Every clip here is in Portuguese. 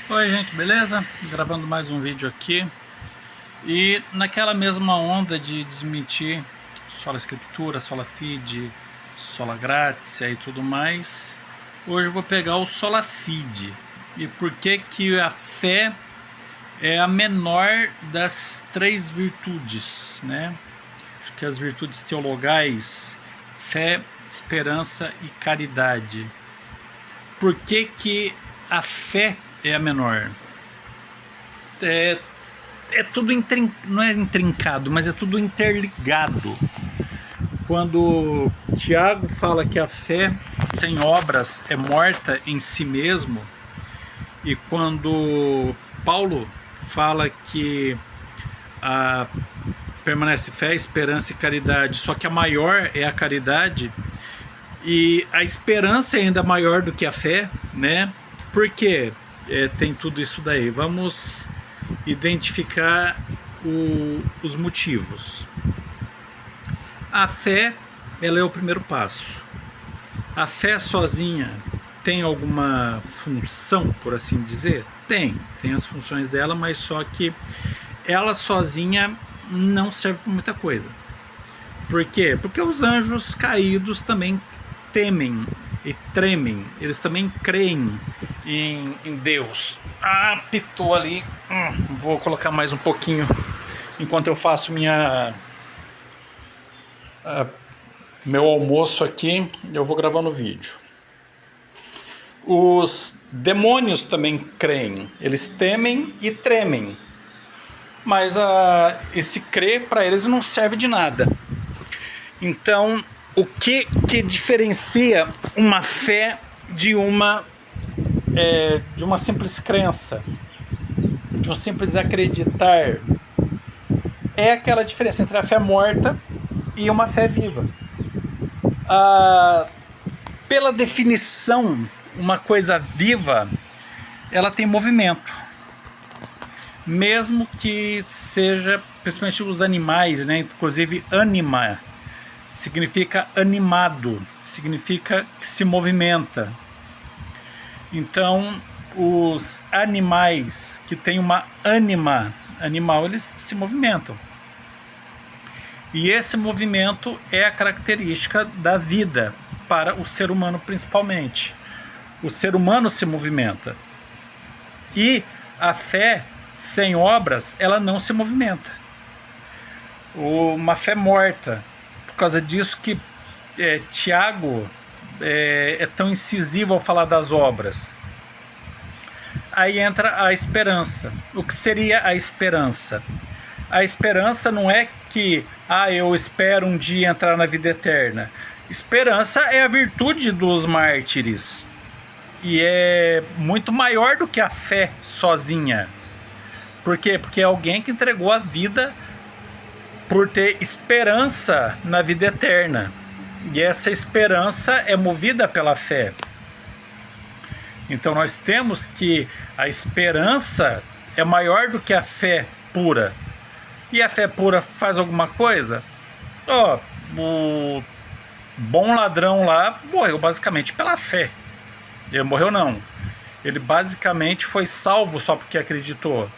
Oi gente, beleza? Gravando mais um vídeo aqui. E naquela mesma onda de desmentir sola escritura, sola fide, sola gratia e tudo mais, hoje eu vou pegar o sola fide. E por que que a fé é a menor das três virtudes, né? Acho que as virtudes teologais, fé, esperança e caridade. Por que que a fé é a menor? É, é tudo não é intrincado, mas é tudo interligado. Quando Tiago fala que a fé sem obras é morta em si mesmo, e quando Paulo fala que permanece fé, esperança e caridade, só que a maior é a caridade, e a esperança é ainda maior do que a fé, né? Por quê? Tem tudo isso daí. Vamos identificar os motivos. A fé, ela é o primeiro passo. A fé sozinha tem alguma função, por assim dizer? Tem as funções dela, mas só que ela sozinha não serve para muita coisa. Por quê? Porque os anjos caídos também temem e tremem, eles também creem em Deus. Pitou ali. Vou colocar mais um pouquinho enquanto eu faço meu almoço aqui. Eu vou gravando o vídeo. Os demônios também creem, eles temem e tremem, mas esse crer para eles não serve de nada. Então, o que diferencia uma fé de uma simples crença, de um simples acreditar? É aquela diferença entre a fé morta e uma fé viva. Pela definição, uma coisa viva, ela tem movimento. Mesmo que seja, principalmente os animais, né? Inclusive anima significa animado, significa que se movimenta. Então, os animais que têm uma ânima animal, eles se movimentam. E esse movimento é a característica da vida para o ser humano principalmente. O ser humano se movimenta. E a fé sem obras, ela não se movimenta. Uma fé morta. Por causa disso que Tiago é tão incisivo ao falar das obras. Aí entra a esperança. O que seria a esperança? A esperança não é que eu espero um dia entrar na vida eterna. Esperança é a virtude dos mártires. E é muito maior do que a fé sozinha. Por quê? Porque é alguém que entregou a vida por ter esperança na vida eterna. E essa esperança é movida pela fé. Então nós temos que a esperança é maior do que a fé pura. E a fé pura faz alguma coisa? O bom ladrão lá morreu basicamente pela fé. Ele morreu não. Ele basicamente foi salvo só porque acreditou.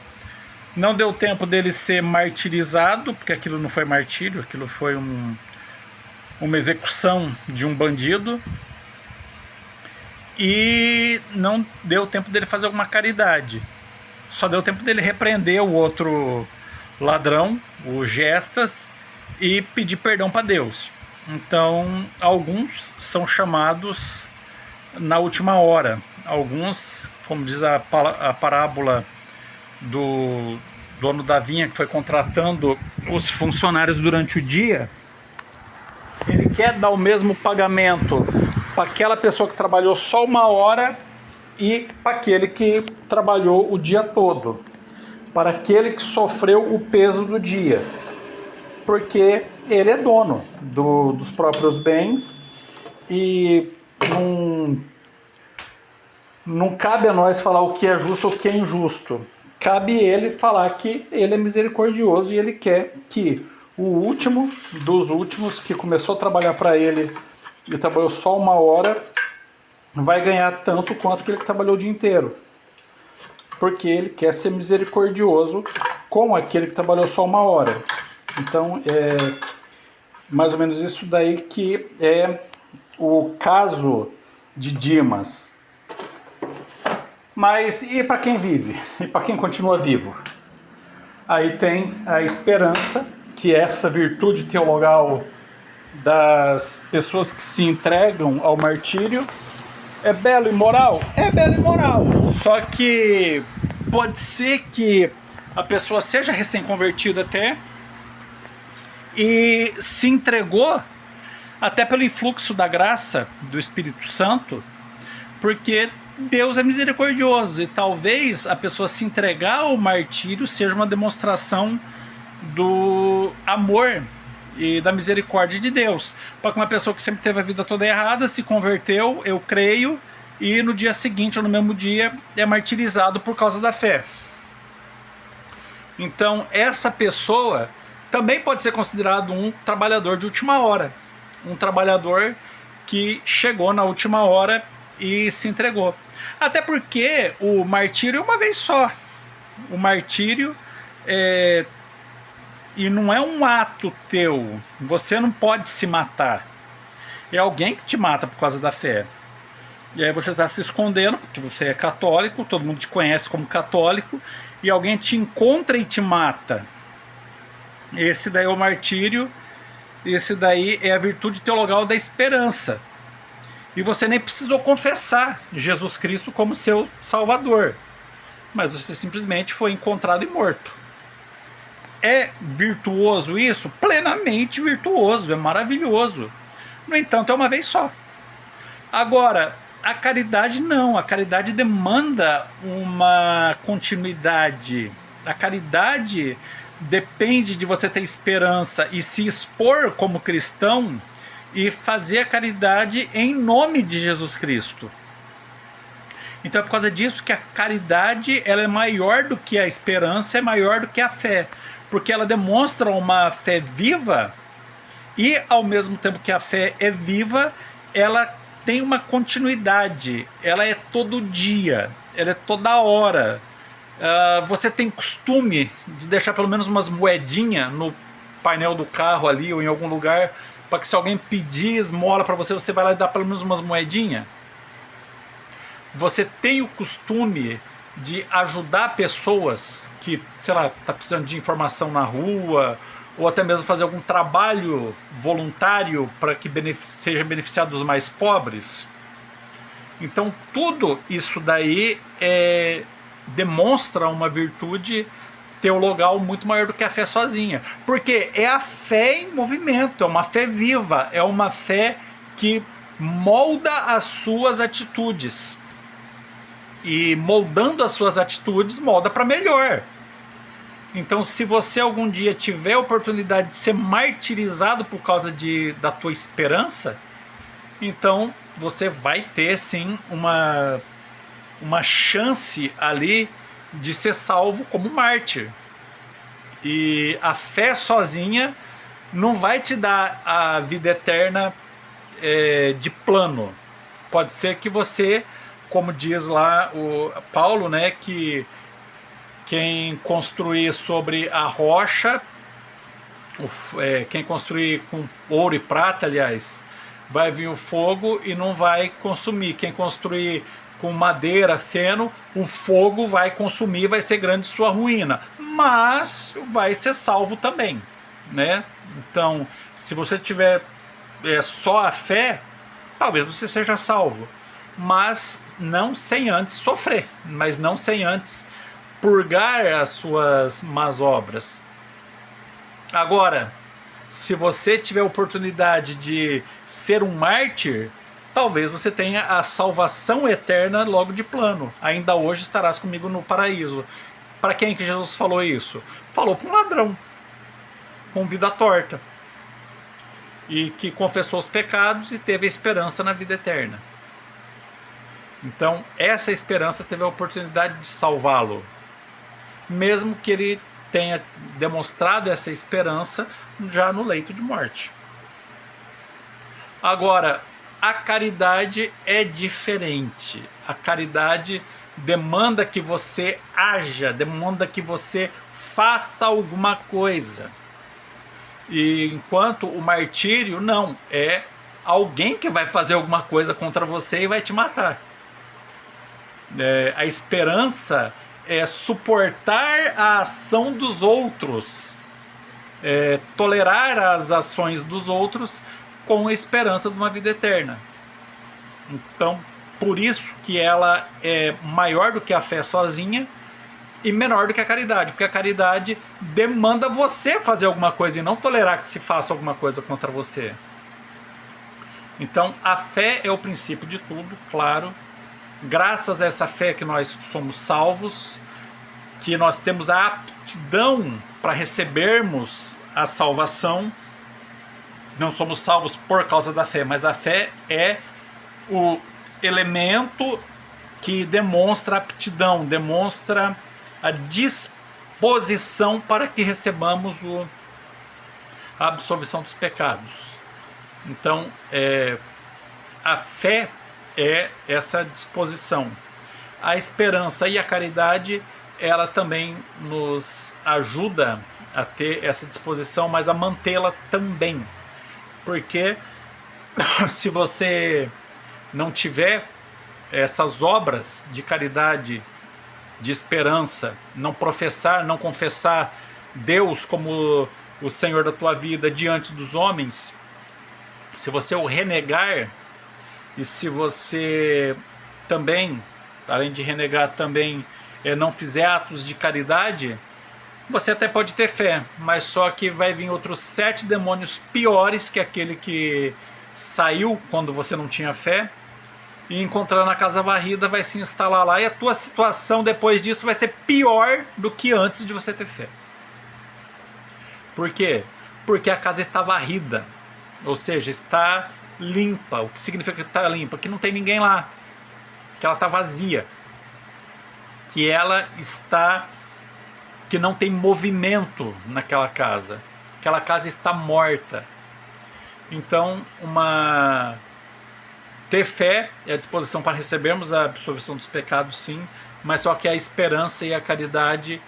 Não deu tempo dele ser martirizado, porque aquilo não foi martírio, aquilo foi uma execução de um bandido. E não deu tempo dele fazer alguma caridade. Só deu tempo dele repreender o outro ladrão, o Gestas, e pedir perdão para Deus. Então, alguns são chamados na última hora. Alguns, como diz a parábola do dono da vinha que foi contratando os funcionários durante o dia, ele quer dar o mesmo pagamento para aquela pessoa que trabalhou só uma hora e para aquele que trabalhou o dia todo, para aquele que sofreu o peso do dia, porque ele é dono dos próprios bens e não cabe a nós falar o que é justo ou o que é injusto. Cabe ele falar que ele é misericordioso e ele quer que o último dos últimos, que começou a trabalhar para ele e trabalhou só uma hora, vai ganhar tanto quanto aquele que trabalhou o dia inteiro. porque ele quer ser misericordioso com aquele que trabalhou só 1 hora. Então, é mais ou menos isso daí que é o caso de Dimas. Mas e para quem vive? E para quem continua vivo? Aí tem a esperança, que é essa virtude teologal das pessoas que se entregam ao martírio. É belo e moral? É belo e moral. Só que pode ser que a pessoa seja recém-convertida até e se entregou até pelo influxo da graça do Espírito Santo, porque Deus é misericordioso e talvez a pessoa se entregar ao martírio seja uma demonstração do amor e da misericórdia de Deus. Para uma pessoa que sempre teve a vida toda errada, se converteu, eu creio, e no dia seguinte ou no mesmo dia é martirizado por causa da fé. Então essa pessoa também pode ser considerado um trabalhador de última hora, um trabalhador que chegou na última hora e se entregou. Até porque o martírio é uma vez só. O martírio e não é um ato teu. Você não pode se matar. É alguém que te mata por causa da fé. E aí você está se escondendo porque você é católico, todo mundo te conhece como católico, e alguém te encontra e te mata. Esse daí é o martírio. Esse daí é a virtude teologal da esperança. E você nem precisou confessar Jesus Cristo como seu Salvador, mas você simplesmente foi encontrado e morto. É virtuoso isso? Plenamente virtuoso, é maravilhoso. No entanto, é uma vez só. Agora, a caridade não. A caridade demanda uma continuidade. A caridade depende de você ter esperança e se expor como cristão e fazer a caridade em nome de Jesus Cristo. Então é por causa disso que a caridade ela é maior do que a esperança, é maior do que a fé, porque ela demonstra uma fé viva e ao mesmo tempo que a fé é viva, ela tem uma continuidade, ela é todo dia, ela é toda hora. Você tem costume de deixar pelo menos umas moedinhas no painel do carro ali ou em algum lugar, para que se alguém pedir esmola para você, você vai lá e dá pelo menos umas moedinhas? Você tem o costume de ajudar pessoas que, sei lá, tá precisando de informação na rua, ou até mesmo fazer algum trabalho voluntário para que seja beneficiado os mais pobres? Então tudo isso daí demonstra uma virtude teologal muito maior do que a fé sozinha, porque é a fé em movimento, é uma fé viva, é uma fé que molda as suas atitudes, e moldando as suas atitudes molda para melhor. Então se você algum dia tiver a oportunidade de ser martirizado por causa da tua esperança, então você vai ter sim uma chance ali de ser salvo como mártir. E a fé sozinha não vai te dar a vida eterna de plano. Pode ser que você, como diz lá o Paulo, né, que quem construir sobre a rocha, quem construir com ouro e prata, aliás, vai vir o fogo e não vai consumir. Quem construir com madeira, feno, o fogo vai consumir, vai ser grande sua ruína, mas vai ser salvo também, né? Então, se você tiver só a fé, talvez você seja salvo, mas não sem antes sofrer, mas não sem antes purgar as suas más obras. Agora, se você tiver a oportunidade de ser um mártir, talvez você tenha a salvação eterna logo de plano. Ainda hoje estarás comigo no paraíso. Para quem que Jesus falou isso? Falou para um ladrão com vida torta e que confessou os pecados e teve a esperança na vida eterna. Então essa esperança teve a oportunidade de salvá-lo, mesmo que ele tenha demonstrado essa esperança já no leito de morte. Agora, a caridade é diferente. A caridade demanda que você haja, demanda que você faça alguma coisa. E enquanto o martírio, não, é alguém que vai fazer alguma coisa contra você e vai te matar. A esperança é suportar a ação dos outros, tolerar as ações dos outros com a esperança de uma vida eterna. Então, por isso que ela é maior do que a fé sozinha e menor do que a caridade, porque a caridade demanda você fazer alguma coisa e não tolerar que se faça alguma coisa contra você. Então, a fé é o princípio de tudo, claro. Graças a essa fé que nós somos salvos, que nós temos a aptidão para recebermos a salvação. Não somos salvos por causa da fé, mas a fé é o elemento que demonstra aptidão, demonstra a disposição para que recebamos a absolvição dos pecados. Então, a fé é essa disposição. A esperança e a caridade, ela também nos ajuda a ter essa disposição, mas a mantê-la também. Porque se você não tiver essas obras de caridade, de esperança, não professar, não confessar Deus como o Senhor da tua vida diante dos homens, se você o renegar, e se você também, além de renegar, também não fizer atos de caridade, você até pode ter fé, mas só que vai vir outros 7 demônios piores que aquele que saiu quando você não tinha fé, e encontrando a casa varrida vai se instalar lá, e a tua situação depois disso vai ser pior do que antes de você ter fé. Por quê? Porque a casa está varrida, ou seja, está limpa. O que significa que está limpa? Que não tem ninguém lá, que ela está vazia, que ela está, que não tem movimento naquela casa, aquela casa está morta. Então, ter fé é a disposição para recebermos a absolvição dos pecados, sim, mas só que a esperança e a caridade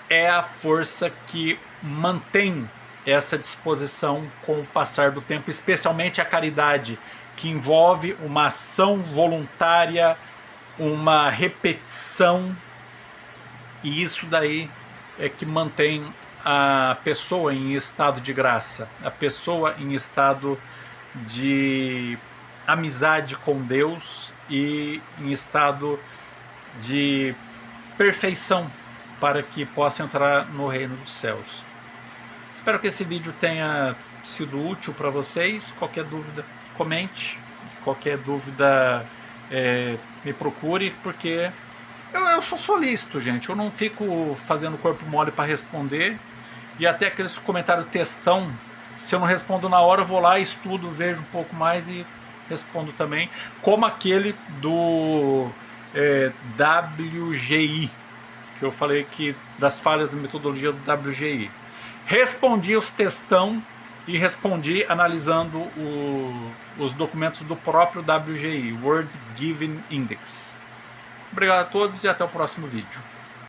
é a força que mantém essa disposição com o passar do tempo, especialmente a caridade, que envolve uma ação voluntária, uma repetição, e isso daí é que mantém a pessoa em estado de graça, a pessoa em estado de amizade com Deus e em estado de perfeição para que possa entrar no reino dos céus. Espero que esse vídeo tenha sido útil para vocês. Qualquer dúvida, comente. Qualquer dúvida, me procure, porque eu sou solícito, gente. Eu não fico fazendo corpo mole para responder. E até aqueles comentários textão, se eu não respondo na hora, eu vou lá, estudo, vejo um pouco mais e respondo também. Como aquele do WGI, que eu falei que das falhas da metodologia do WGI. Respondi os textão e respondi analisando os documentos do próprio WGI, World Giving Index. Obrigado a todos e até o próximo vídeo.